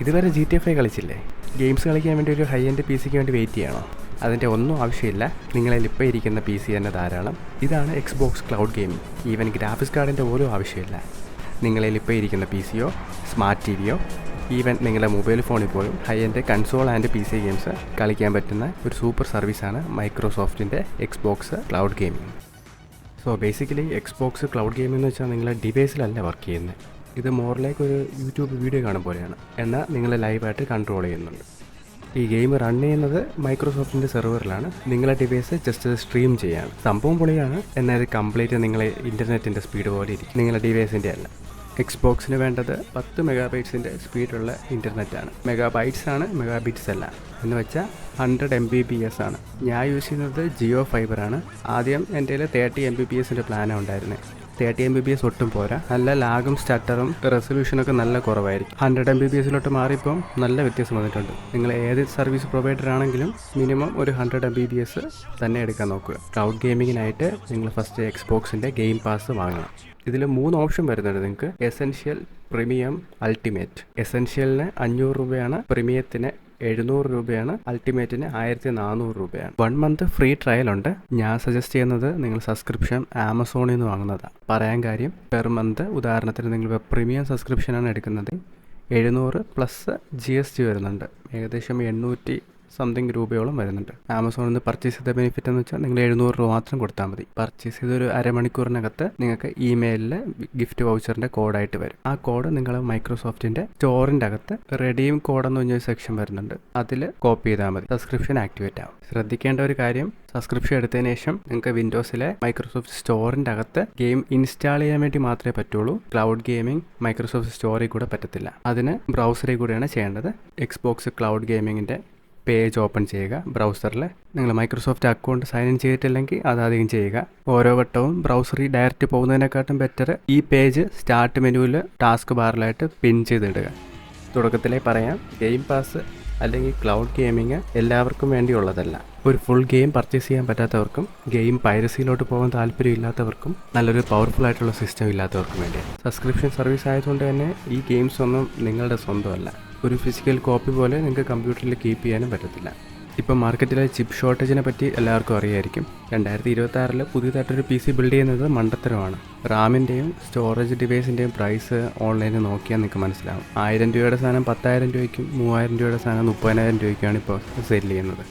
ഇതുവരെ GTA 5 കളിച്ചില്ലേ? Games കളിക്കാൻ വേണ്ടി ഒരു ഹൈ എൻഡ് പി സിക്ക് വേണ്ടി വെയിറ്റ് ചെയ്യണോ? അതിൻ്റെ ഒന്നും ആവശ്യമില്ല. നിങ്ങളിൽ ഇപ്പോൾ ഇരിക്കുന്ന പി സി തന്നെ ധാരാളം. ഇതാണ് Xbox cloud gaming. Even graphics കാർഡിൻ്റെ പോലും ആവശ്യമില്ല. നിങ്ങളിൽ ഇപ്പോൾ ഇരിക്കുന്ന പി സിയോ സ്മാർട്ട് ടി വിയോ ഈവൻ നിങ്ങളുടെ മൊബൈൽ ഫോണിൽ പോലും high end console and P C games കളിക്കാൻ പറ്റുന്ന ഒരു സൂപ്പർ സർവീസാണ് മൈക്രോസോഫ്റ്റിൻ്റെ Xbox cloud gaming. So basically Xbox cloud gaming എന്ന് വെച്ചാൽ നിങ്ങളുടെ ഡിവൈസിലല്ല വർക്ക് ചെയ്യുന്നത്. ഇത് മോർ ലൈക്ക് ഒരു യൂട്യൂബ് വീഡിയോ കാണും പോലെയാണ്. എന്നാൽ നിങ്ങൾ ലൈവായിട്ട് കൺട്രോൾ ചെയ്യുന്നുണ്ട്. ഈ ഗെയിം റൺ ചെയ്യുന്നത് മൈക്രോസോഫ്റ്റിൻ്റെ സെർവറിലാണ്. നിങ്ങളെ ഡിവൈസ് ജസ്റ്റ് സ്ട്രീം ചെയ്യാണ്. സംഭവം പൊളിയാണ്. എന്നാൽ ഇത് കംപ്ലീറ്റ് നിങ്ങളെ ഇൻ്റർനെറ്റിൻ്റെ സ്പീഡ് പോലെ ഇരിക്കും, നിങ്ങളുടെ ഡിവൈസിൻ്റെ അല്ല. എക്സ്ബോക്സിന് വേണ്ടത് 10 മെഗാബൈറ്റ്സിൻ്റെ സ്പീഡുള്ള ഇൻ്റർനെറ്റാണ്. മെഗാബൈറ്റ്സ് ആണ്, മെഗാബിറ്റ്സ് അല്ല. എന്ന് വെച്ചാൽ 100 Mbps ആണ്. ഞാൻ യൂസ് ചെയ്യുന്നത് ജിയോ ഫൈബറാണ്. ആദ്യം എൻ്റെ കയ്യിൽ 30 Mbps പ്ലാനാണ് ഉണ്ടായിരുന്നത്. 30 Mbps ഒട്ടും പോരാ. നല്ല ലാഗും സ്റ്റട്ടറും റെസൊല്യൂഷനൊക്കെ നല്ല കുറവായിരിക്കും. 100 Mbps മാറിയപ്പം നല്ല വ്യത്യാസം വന്നിട്ടുണ്ട്. നിങ്ങൾ ഏത് സർവീസ് പ്രൊവൈഡർ ആണെങ്കിലും മിനിമം ഒരു 100 Mbps തന്നെ എടുക്കാൻ നോക്കുക. ക്ലൗഡ് ഗെയിമിങ്ങിനായിട്ട് നിങ്ങൾ ഫസ്റ്റ് എക്സ്ബോക്സിൻ്റെ ഗെയിം പാസ് വാങ്ങണം. ഇതിൽ 3 ഓപ്ഷൻ വരുന്നുണ്ട് നിങ്ങൾക്ക്. Essential, premium, ultimate. എസെൻഷ്യലിന് 500 രൂപയാണ്, പ്രീമിയത്തിന് 700 രൂപയാണ്, അൾട്ടിമേറ്റിന് 1400 രൂപയാണ്. 1 മന്ത് ഫ്രീ ട്രയൽ ഉണ്ട്. ഞാൻ സജസ്റ്റ് ചെയ്യുന്നത് നിങ്ങൾ സബ്സ്ക്രിപ്ഷൻ ആമസോണിൽ നിന്ന് വാങ്ങുന്നതാണ്. പറയാൻ കാര്യം, പെർ മന്ത് ഉദാഹരണത്തിന് നിങ്ങൾ പ്രീമിയം സബ്സ്ക്രിപ്ഷനാണ് എടുക്കുന്നത് 700 പ്ലസ് GST വരുന്നുണ്ട്. ഏകദേശം 800 സംതിങ് രൂപയോളം വരുന്നുണ്ട്. ആമസോണിൽ നിന്ന് പർച്ചേസ് ചെയ്ത ബെനിഫിറ്റ് എന്ന് വെച്ചാൽ നിങ്ങൾ 700 രൂപ മാത്രം കൊടുത്താൽ മതി. പർച്ചേസ് ചെയ്തൊരു അരമണിക്കൂറിനകത്ത് നിങ്ങൾക്ക് ഇമെയിലിൽ ഗിഫ്റ്റ് വൗച്ചറിൻ്റെ കോഡായിട്ട് വരും. ആ കോഡ് നിങ്ങൾ മൈക്രോസോഫ്റ്റിൻ്റെ സ്റ്റോറിൻ്റെ അകത്ത് റെഡീം കോഡ് എന്ന് പറഞ്ഞൊരു സെക്ഷൻ വരുന്നുണ്ട്, അതിൽ കോപ്പി ചെയ്താൽ മതി. സബ്സ്ക്രിപ്ഷൻ ആക്ടിവേറ്റ് ആവും. ശ്രദ്ധിക്കേണ്ട ഒരു കാര്യം, സബ്സ്ക്രിപ്ഷൻ എടുത്തതിന് ശേഷം നിങ്ങൾക്ക് വിൻഡോസിലെ മൈക്രോസോഫ്റ്റ് സ്റ്റോറിൻ്റെ അകത്ത് ഗെയിം ഇൻസ്റ്റാൾ ചെയ്യാൻ വേണ്ടി മാത്രമേ പറ്റുള്ളൂ. ക്ലൗഡ് ഗെയിമിംഗ് മൈക്രോസോഫ്റ്റ് സ്റ്റോറിൽ കൂടെ പറ്റത്തില്ല. അതിന് ബ്രൗസറിൽ കൂടെയാണ് ചെയ്യേണ്ടത്. എക്സ്ബോക്സ് ക്ലൗഡ് ഗെയിമിങ്ങിൻ്റെ പേജ് ഓപ്പൺ ചെയ്യുക ബ്രൗസറിൽ. നിങ്ങൾ മൈക്രോസോഫ്റ്റ് അക്കൗണ്ട് സൈൻ ഇൻ ചെയ്തിട്ടില്ലെങ്കിൽ അതാദ്യം ചെയ്യുക. ഓരോ വട്ടവും ബ്രൗസറിൽ ഡയറക്റ്റ് പോകുന്നതിനെക്കാട്ടും ബെറ്റർ ഈ പേജ് സ്റ്റാർട്ട് മെനുവിൽ ടാസ്ക് ബാറിലായിട്ട് പിൻ ചെയ്തിടുക. തുടക്കത്തിലേ പറയാം, ഗെയിം പാസ് അല്ലെങ്കിൽ ക്ലൗഡ് ഗെയിമിങ് എല്ലാവർക്കും വേണ്ടിയുള്ളതല്ല. ഒരു ഫുൾ ഗെയിം പർച്ചേസ് ചെയ്യാൻ പറ്റാത്തവർക്കും ഗെയിം പൈറസിയിലോട്ട് പോകാൻ താല്പര്യമില്ലാത്തവർക്കും നല്ലൊരു പവർഫുൾ ആയിട്ടുള്ള സിസ്റ്റം ഇല്ലാത്തവർക്കും വേണ്ടിയാണ്. സബ്സ്ക്രിപ്ഷൻ സർവീസ് ആയതുകൊണ്ട് തന്നെ ഈ ഗെയിംസ് ഒന്നും നിങ്ങളുടെ സ്വന്തമല്ല. ഒരു ഫിസിക്കൽ കോപ്പി പോലെ നിങ്ങൾക്ക് കമ്പ്യൂട്ടറിൽ കീപ്പ് ചെയ്യാനും പറ്റത്തില്ല. ഇപ്പോൾ മാർക്കറ്റിലെ ചിപ്പ് ഷോർട്ടേജിനെ പറ്റി എല്ലാവർക്കും അറിയായിരിക്കും. 2026 പുതിയതായിട്ടൊരു PC ബിൽഡ് ചെയ്യുന്നത് മണ്ടത്തരമാണ്. റാമിൻ്റെയും സ്റ്റോറേജ് ഡിവൈസിൻ്റെയും പ്രൈസ് ഓൺലൈനിൽ നോക്കിയാൽ നിങ്ങൾക്ക് മനസ്സിലാവും. 1000 രൂപയുടെ സാധനം 10,000 രൂപയ്ക്കും 3000 രൂപയുടെ സാധനം 30,000 രൂപയ്ക്കാണ് ഇപ്പോൾ സെയിൽ ചെയ്യുന്നത്.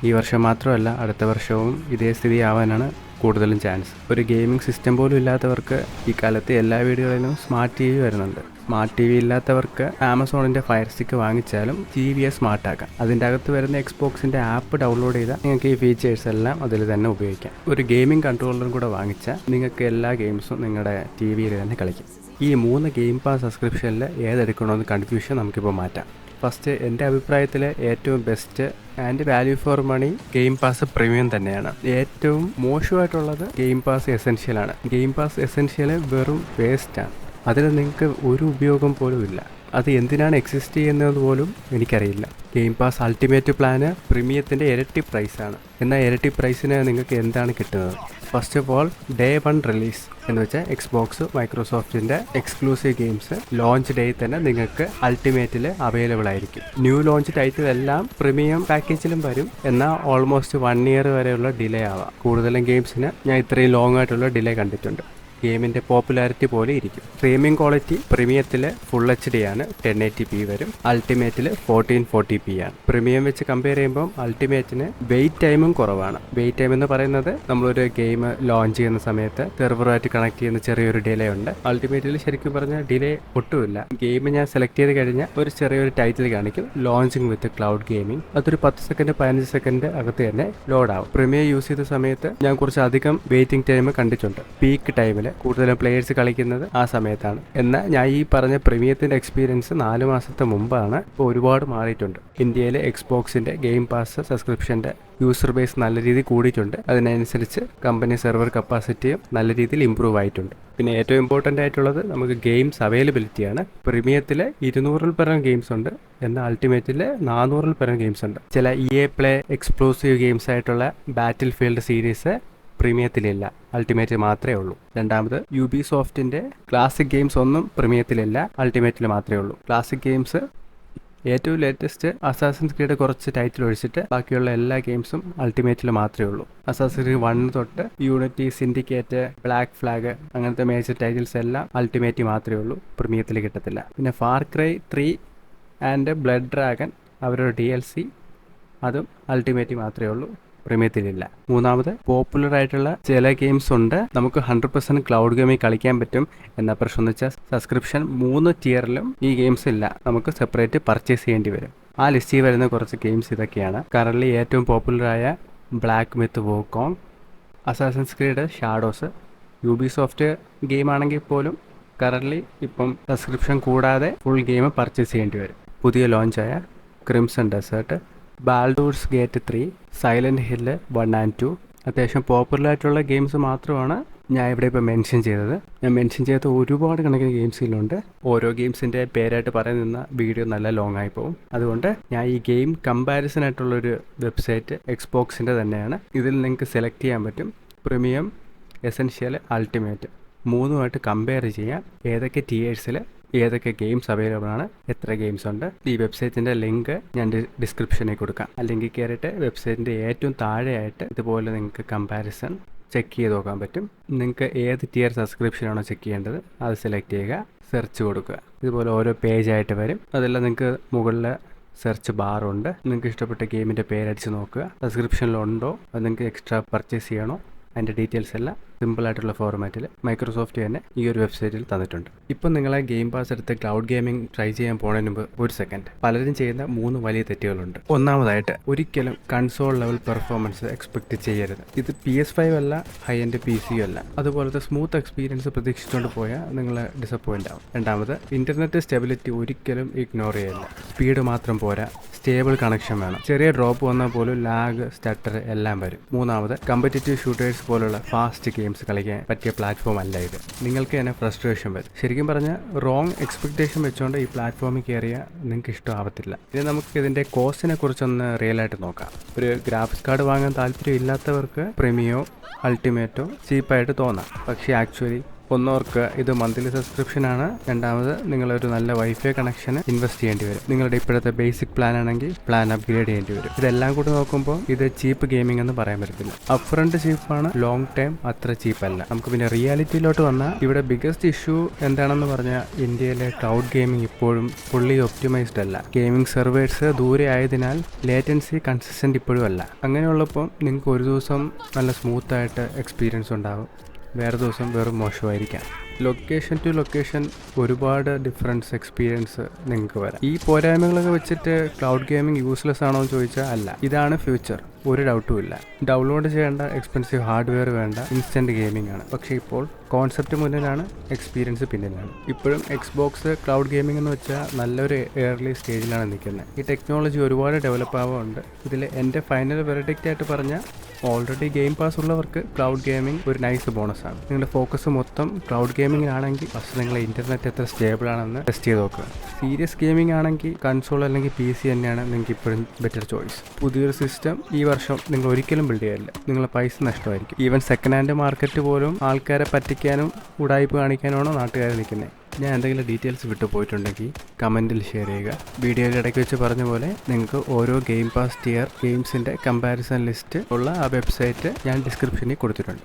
ഈ വർഷം മാത്രമല്ല, അടുത്ത വർഷവും ഇതേ സ്ഥിതി ആവാനാണ് കൂടുതലും ചാൻസ്. ഒരു ഗെയിമിംഗ് സിസ്റ്റം പോലും ഇല്ലാത്തവർക്ക് ഈ കാലത്ത് എല്ലാ വീടുകളിലും സ്മാർട്ട് TV വരുന്നുണ്ട്. സ്മാർട്ട് TV ഇല്ലാത്തവർക്ക് ആമസോണിൻ്റെ ഫയർ സ്റ്റിക്ക് വാങ്ങിച്ചാലും TVയെ സ്മാർട്ടാക്കാം. അതിൻ്റെ അകത്ത് വരുന്ന എക്സ്ബോക്സിൻ്റെ ആപ്പ് ഡൗൺലോഡ് ചെയ്താൽ നിങ്ങൾക്ക് ഈ ഫീച്ചേഴ്സ് എല്ലാം അതിൽ തന്നെ ഉപയോഗിക്കാം. ഒരു ഗെയിമിംഗ് കൺട്രോളറും കൂടെ വാങ്ങിച്ചാൽ നിങ്ങൾക്ക് എല്ലാ ഗെയിംസും നിങ്ങളുടെ TVയിൽ തന്നെ കളിക്കും. ഈ 3 ഗെയിം പാസ് സബ്സ്ക്രിപ്ഷനിൽ ഏതെടുക്കണമെന്ന് കൺഫ്യൂഷൻ നമുക്കിപ്പോൾ മാറ്റാം. ഫസ്റ്റ്, എൻ്റെ അഭിപ്രായത്തിൽ ഏറ്റവും best and value for money game pass premium തന്നെയാണ്. ഏറ്റവും മോശമായിട്ടുള്ളത് ഗെയിം പാസ് എസെൻഷ്യലാണ്. ഗെയിം പാസ് എസെൻഷ്യൽ വെറും വേസ്റ്റാണ്. അതിൽ നിങ്ങൾക്ക് ഒരു ഉപയോഗം പോലും ഇല്ല. അത് എന്തിനാണ് എക്സിസ്റ്റ് ചെയ്യുന്നത് പോലും എനിക്കറിയില്ല. ഗെയിം പാസ് അൾട്ടിമേറ്റ് പ്ലാന് പ്രീമിയത്തിൻ്റെ ഇരട്ടി പ്രൈസാണ്. എന്നാൽ ഇരട്ടി പ്രൈസിന് നിങ്ങൾക്ക് എന്താണ് കിട്ടുന്നത്? First of all, day 1 release എന്ന് വെച്ചാൽ എക്സ്ബോക്സ് മൈക്രോസോഫ്റ്റിൻ്റെ എക്സ്ക്ലൂസീവ് ഗെയിംസ് ലോഞ്ച് ഡേ തന്നെ നിങ്ങൾക്ക് അൾട്ടിമേറ്റിൽ അവൈലബിൾ ആയിരിക്കും. ന്യൂ ലോഞ്ച് ടൈറ്റിൽ എല്ലാം പ്രീമിയം പാക്കേജിലും വരും. എന്നാൽ ഓൾമോസ്റ്റ് 1 ഇയർ വരെയുള്ള ഡിലേ ആവാം. കൂടുതലും ഗെയിംസിന് ഞാൻ ഇത്രയും ലോങ് ആയിട്ടുള്ള ഡിലേ കണ്ടിട്ടുണ്ട്. ഗെയിമിൻ്റെ പോപ്പുലാരിറ്റി പോലെ ഇരിക്കും. സ്ട്രീമിംഗ് ക്വാളിറ്റി പ്രീമിയത്തിൽ ഫുൾ HD ആണ്, 1080p വരും. അൾട്ടിമേറ്റിൽ 1440p ആണ്. പ്രീമിയം വെച്ച് കമ്പയർ ചെയ്യുമ്പോൾ അൾട്ടിമേറ്റിന് വെയിറ്റ് ടൈമും കുറവാണ്. വെയിറ്റ് ടൈം എന്ന് പറയുന്നത് നമ്മളൊരു ഗെയിം ലോഞ്ച് ചെയ്യുന്ന സമയത്ത് സെർവറുമായിട്ട് കണക്ട് ചെയ്യുന്ന ചെറിയൊരു ഡിലേ ഉണ്ട്. അൾട്ടിമേറ്റിൽ ശരിക്കും പറഞ്ഞാൽ ഡിലേ ഒട്ടുമില്ല. ഗെയിം ഞാൻ സെലക്ട് ചെയ്ത് കഴിഞ്ഞാൽ ഒരു ചെറിയൊരു ടൈറ്റിൽ കാണിക്കും, ലോഞ്ചിങ് വിത്ത് ക്ലൗഡ് ഗെയിമിംഗ്. അതൊരു 10 സെക്കൻഡ് 15 സെക്കൻഡ് അകത്ത് തന്നെ ലോഡാവും. പ്രീമിയം യൂസ് ചെയ്ത സമയത്ത് ഞാൻ കുറച്ചധികം വെയിറ്റിംഗ് ടൈം കണ്ടിട്ടുണ്ട്. പീക്ക് ടൈമിൽ കൂടുതലും പ്ലേയേഴ്സ് കളിക്കുന്നത് ആ സമയത്താണ്. എന്നാൽ ഞാൻ ഈ പറഞ്ഞ പ്രീമിയത്തിൻ്റെ എക്സ്പീരിയൻസ് 4 മാസത്തെ മുമ്പാണ്. ഇപ്പോൾ ഒരുപാട് മാറിയിട്ടുണ്ട്. ഇന്ത്യയിലെ എക്സ്ബോക്സിൻ്റെ ഗെയിം പാസ് സബ്സ്ക്രിപ്ഷൻ്റെ യൂസർ ബേസ് നല്ല രീതിയിൽ കൂടിയിട്ടുണ്ട്. അതിനനുസരിച്ച് കമ്പനി സെർവർ കപ്പാസിറ്റിയും നല്ല രീതിയിൽ ഇമ്പ്രൂവ് ആയിട്ടുണ്ട്. പിന്നെ ഏറ്റവും ഇമ്പോർട്ടൻ്റ് ആയിട്ടുള്ളത് നമുക്ക് ഗെയിംസ് അവൈലബിലിറ്റിയാണ്. പ്രീമിയത്തിൽ 200-ൽ പരം ഗെയിംസ് ഉണ്ട്, എന്നാൽ അൾട്ടിമേറ്റിൽ 400-ൽ പരം ഗെയിംസ് ഉണ്ട്. ചില EA പ്ലേ എക്സ്ക്ലൂസീവ് ഗെയിംസ് ആയിട്ടുള്ള ബാറ്റിൽ ഫീൽഡ് സീരീസ് പ്രീമിയത്തിലില്ല, അൾട്ടിമേറ്റ് മാത്രമേ ഉള്ളൂ. രണ്ടാമത്, യൂബിസോഫ്റ്റിൻ്റെ ക്ലാസിക് ഗെയിംസ് ഒന്നും പ്രീമിയത്തിലില്ല, അൾട്ടിമേറ്റിൽ മാത്രമേ ഉള്ളൂ. ക്ലാസിക് ഗെയിംസ് ഏറ്റവും ലേറ്റസ്റ്റ് അസാസിൻസ് ക്രീഡ് കുറച്ച് ടൈറ്റിൽ ഒഴിച്ചിട്ട് ബാക്കിയുള്ള എല്ലാ ഗെയിംസും അൾട്ടിമേറ്റിൽ മാത്രമേ ഉള്ളൂ. അസാസിൻസ് ക്രീഡ് 1 തൊട്ട് യൂണിറ്റി, സിൻഡിക്കേറ്റ്, ബ്ലാക്ക് ഫ്ലാഗ് അങ്ങനത്തെ മേജർ ടൈറ്റിൽസ് എല്ലാം അൾട്ടിമേറ്റ് മാത്രമേ ഉള്ളൂ, പ്രീമിയത്തിൽ കിട്ടത്തില്ല. പിന്നെ far cry 3 and blood dragon അവരുടെ DLC അതും അൾട്ടിമേറ്റ് മാത്രമേ ഉള്ളൂ, പ്രീമിയത്തിലില്ല. മൂന്നാമത് പോപ്പുലർ ആയിട്ടുള്ള ചില ഗെയിംസ് ഉണ്ട് നമുക്ക് 100% ക്ലൗഡ് ഗെയിമിൽ കളിക്കാൻ പറ്റും. എന്നാ പ്രശ്നം എന്ന് വെച്ചാൽ സബ്സ്ക്രിപ്ഷൻ 3 tier-ലും ഈ ഗെയിംസ് ഇല്ല, നമുക്ക് സെപ്പറേറ്റ് പർച്ചേസ് ചെയ്യേണ്ടി വരും. ആ ലിസ്റ്റിൽ വരുന്ന കുറച്ച് ഗെയിംസ് ഇതൊക്കെയാണ്. കറൻറ്റ്ലി ഏറ്റവും പോപ്പുലറായ black myth Wukong, assassin's creed shadows. Ubisoft game ആണെങ്കിൽ പോലും കറൻറ്റ്ലി ഇപ്പം സബ്സ്ക്രിപ്ഷൻ കൂടാതെ ഫുൾ ഗെയിം പർച്ചേസ് ചെയ്യേണ്ടി വരും. പുതിയ ലോഞ്ചായ crimson desert, Baldur's gate 3, silent hill 1 and 2 അത്യാവശ്യം പോപ്പുലർ ആയിട്ടുള്ള ഗെയിംസ് മാത്രമാണ് ഞാൻ ഇവിടെ ഇപ്പോൾ മെൻഷൻ ചെയ്തത്. ഞാൻ മെൻഷൻ ചെയ്ത ഒരുപാട് കണക്കിന് ഗെയിംസിലുണ്ട്. ഓരോ ഗെയിംസിൻ്റെ പേരായിട്ട് പറയാൻ നിന്ന വീഡിയോ നല്ല ലോങ് ആയി പോകും. അതുകൊണ്ട് ഞാൻ ഈ ഗെയിം കമ്പാരിസൺ ആയിട്ടുള്ളൊരു വെബ്സൈറ്റ് എക്സ്ബോക്സിൻ്റെ തന്നെയാണ്. ഇതിൽ നിങ്ങൾക്ക് സെലക്ട് ചെയ്യാൻ പറ്റും പ്രീമിയം, എസെൻഷ്യൽ, അൾട്ടിമേറ്റ് മൂന്നുമായിട്ട് കമ്പയർ ചെയ്യാം. ഏതൊക്കെ tiers-ൽ ഏതൊക്കെ ഗെയിംസ് അവൈലബിൾ ആണ്, എത്ര ഗെയിംസ് ഉണ്ട്. ഈ വെബ്സൈറ്റിൻ്റെ ലിങ്ക് ഞാൻ ഡിസ്ക്രിപ്ഷനിൽ കൊടുക്കാം. അല്ലെങ്കിൽ കയറിയിട്ട് വെബ്സൈറ്റിൻ്റെ ഏറ്റവും താഴെയായിട്ട് ഇതുപോലെ നിങ്ങൾക്ക് കമ്പാരിസൺ ചെക്ക് ചെയ്ത് നോക്കാൻ പറ്റും. നിങ്ങൾക്ക് ഏത് tier സബ്സ്ക്രിപ്ഷനാണോ ചെക്ക് ചെയ്യേണ്ടത് അത് സെലക്ട് ചെയ്യുക, സെർച്ച് കൊടുക്കുക. ഇതുപോലെ ഓരോ പേജായിട്ട് വരും. അതെല്ലാം നിങ്ങൾക്ക് മുകളിൽ സെർച്ച് ബാറുണ്ട്. നിങ്ങൾക്ക് ഇഷ്ടപ്പെട്ട ഗെയിമിൻ്റെ പേരടിച്ച് നോക്കുക, സബ്സ്ക്രിപ്ഷനിലുണ്ടോ, അത് നിങ്ങൾക്ക് എക്സ്ട്രാ പർച്ചേസ് ചെയ്യണോ, അതിൻ്റെ ഡീറ്റെയിൽസ് എല്ലാം സിമ്പിളായിട്ടുള്ള ഫോർമാറ്റിൽ മൈക്രോസോഫ്റ്റ് തന്നെ ഈ ഒരു വെബ്സൈറ്റിൽ തന്നിട്ടുണ്ട്. ഇപ്പം നിങ്ങളെ ഗെയിം പാസ് എടുത്ത് ക്ലൗഡ് ഗെയിമിംഗ് ട്രൈ ചെയ്യാൻ പോകുന്നതിന് മുമ്പ് ഒരു സെക്കൻഡ്, പലരും ചെയ്യുന്ന 3 വലിയ തെറ്റുകളുണ്ട്. ഒന്നാമതായിട്ട് ഒരിക്കലും കൺസോൾ ലെവൽ പെർഫോമൻസ് എക്സ്പെക്ട് ചെയ്യരുത്. ഇത് PS5 അല്ല, ഹൈ എൻഡ് PC അല്ല. അതുപോലത്തെ സ്മൂത്ത് എക്സ്പീരിയൻസ് പ്രതീക്ഷിച്ചുകൊണ്ട് പോയാൽ നിങ്ങൾ ഡിസപ്പോയിൻ്റ് ആവും. രണ്ടാമത് ഇൻ്റർനെറ്റ് സ്റ്റെബിലിറ്റി ഒരിക്കലും ഇഗ്നോർ ചെയ്യില്ല. സ്പീഡ് മാത്രം പോരാ, സ്റ്റേബിൾ കണക്ഷൻ വേണം. ചെറിയ ഡ്രോപ്പ് വന്നാൽ പോലും ലാഗ്, സ്റ്റട്ടർ എല്ലാം വരും. മൂന്നാമത് കമ്പറ്റിറ്റീവ് ഷൂട്ടേഴ്സ് പോലുള്ള ഫാസ്റ്റ് ഗെയിംസ് കളിക്കാൻ പറ്റിയ പ്ലാറ്റ്ഫോം അല്ല ഇത്. നിങ്ങൾക്ക് തന്നെ ഫ്രസ്ട്രേഷൻ വരും. ശരിക്കും പറഞ്ഞാൽ റോങ് എക്സ്പെക്ടേഷൻ വെച്ചുകൊണ്ട് ഈ പ്ലാറ്റ്ഫോമിൽ കയറിയാൽ നിങ്ങൾക്ക് ഇഷ്ടമാവത്തില്ല. ഇനി നമുക്ക് ഇതിൻ്റെ കോസ്റ്റിനെ കുറിച്ചൊന്ന് റിയൽ ആയിട്ട് നോക്കാം. ഒരു ഗ്രാഫിക്സ് കാർഡ് വാങ്ങാൻ താല്പര്യം ഇല്ലാത്തവർക്ക് പ്രീമിയോ, അൾട്ടിമേറ്റോ ചീപ്പായിട്ട് തോന്നാം. പക്ഷേ ആക്ച്വലി ഒന്നോർക്ക് ഇത് മന്ത്ലി സബ്സ്ക്രിപ്ഷനാണ്. രണ്ടാമത് നിങ്ങളൊരു നല്ല വൈഫൈ കണക്ഷന് ഇൻവെസ്റ്റ് ചെയ്യേണ്ടി വരും. നിങ്ങളുടെ ഇപ്പോഴത്തെ ബേസിക് പ്ലാൻ ആണെങ്കിൽ പ്ലാൻ അപ്ഗ്രേഡ് ചെയ്യേണ്ടി വരും. ഇതെല്ലാം കൂടി നോക്കുമ്പോൾ ഇത് ചീപ്പ് ഗെയിമിംഗ് എന്ന് പറയാൻ പറ്റത്തില്ല. അപ്പ് ഫ്രണ്ട് ചീപ്പാണ്, ലോങ് ടൈം അത്ര ചീപ്പല്ല. നമുക്ക് പിന്നെ റിയാലിറ്റിയിലോട്ട് വന്നാൽ ഇവിടെ ബിഗസ്റ്റ് ഇഷ്യൂ എന്താണെന്ന് പറഞ്ഞാൽ ഇന്ത്യയിലെ ക്ലൗഡ് ഗെയിമിംഗ് ഇപ്പോഴും ഫുള്ളി ഒപ്റ്റിമൈസ്ഡ് അല്ല. ഗെയിമിംഗ് സെർവേഴ്സ് ദൂരെ ആയതിനാൽ ലേറ്റൻസി കൺസിസ്റ്റന്റ് ഇപ്പോഴും അല്ല. അങ്ങനെയുള്ളപ്പോൾ നിങ്ങൾക്ക് ഒരു ദിവസം നല്ല സ്മൂത്തായിട്ട് എക്സ്പീരിയൻസ് ഉണ്ടാകും, വേറെ ദിവസം വെറും മോശമായിരിക്കാം. ലൊക്കേഷൻ ടു ലൊക്കേഷൻ ഒരുപാട് ഡിഫറൻസ് എക്സ്പീരിയൻസ് നിങ്ങൾക്ക് വരാം. ഈ പോരായ്മകളൊക്കെ വെച്ചിട്ട് ക്ലൗഡ് ഗെയിമിംഗ് യൂസ്ലെസ് ആണോ എന്ന് ചോദിച്ചാൽ അല്ല. ഇതാണ് ഫ്യൂച്ചർ, ഒരു ഡൗട്ടും ഇല്ല. ഡൗൺലോഡ് ചെയ്യേണ്ട എക്സ്പെൻസീവ് ഹാർഡ്വെയർ വേണ്ട, ഇൻസ്റ്റൻറ്റ് ഗെയിമിംഗ് ആണ്. പക്ഷേ ഇപ്പോൾ കോൺസെപ്റ്റ് മുന്നിലാണ്, എക്സ്പീരിയൻസ് പിന്നിലാണ്. ഇപ്പോഴും എക്സ്ബോക്സ് ക്ലൗഡ് ഗെയിമിംഗ് എന്ന് വെച്ചാൽ നല്ലൊരു ഏർലി സ്റ്റേജിലാണ് നിൽക്കുന്നത്. ഈ ടെക്നോളജി ഒരുപാട് ഡെവലപ്പ് ആവുന്നുണ്ട്. ഇതിൽ എൻ്റെ ഫൈനൽ വെർഡിക്റ്റ് ആയിട്ട് പറഞ്ഞാൽ ഓൾറെഡി ഗെയിം പാസ് ഉള്ളവർക്ക് ക്ലൗഡ് ഗെയിമിംഗ് ഒരു നൈസ് ബോണസാണ്. നിങ്ങളുടെ ഫോക്കസ് മൊത്തം ക്ലൗഡ് ഗെയിമിംഗിലാണെങ്കിൽ ഫസ്റ്റ് നിങ്ങളെ ഇൻ്റർനെറ്റ് എത്ര സ്റ്റേബിൾ ആണെന്ന് ടെസ്റ്റ് ചെയ്ത് നോക്കുക. സീരിയസ് ഗെയിമിംഗ് ആണെങ്കിൽ കൺസോൾ അല്ലെങ്കിൽ PC തന്നെയാണ് നിങ്ങൾക്ക് ഇപ്പോഴും ബെറ്റർ ചോയ്സ്. പുതിയൊരു സിസ്റ്റം ഈ വർഷം നിങ്ങൾ ഒരിക്കലും ബിൽഡ് ചെയ്യില്ല, നിങ്ങളെ പൈസ നഷ്ടമായിരിക്കും. ഈവൻ സെക്കൻഡ് ഹാൻഡ് മാർക്കറ്റ് പോലും ആൾക്കാരെ പറ്റിക്കാനും ഉടായ്പ കാണിക്കാനാണോ നാട്ടുകാർ നിൽക്കുന്നത്. ഞാൻ എന്തെങ്കിലും ഡീറ്റെയിൽസ് വിട്ടു പോയിട്ടുണ്ടെങ്കിൽ കമൻറ്റിൽ ഷെയർ ചെയ്യുക. വീഡിയോയിൽ ഇടയ്ക്ക് വെച്ച് പറഞ്ഞ പോലെ നിങ്ങൾക്ക് ഓരോ ഗെയിം പാസ് ടിയർ ഗെയിംസിൻ്റെ കമ്പാരിസൺ ലിസ്റ്റ് ഉള്ള ആ വെബ്സൈറ്റ് ഞാൻ ഡിസ്ക്രിപ്ഷനിൽ കൊടുത്തിട്ടുണ്ട്.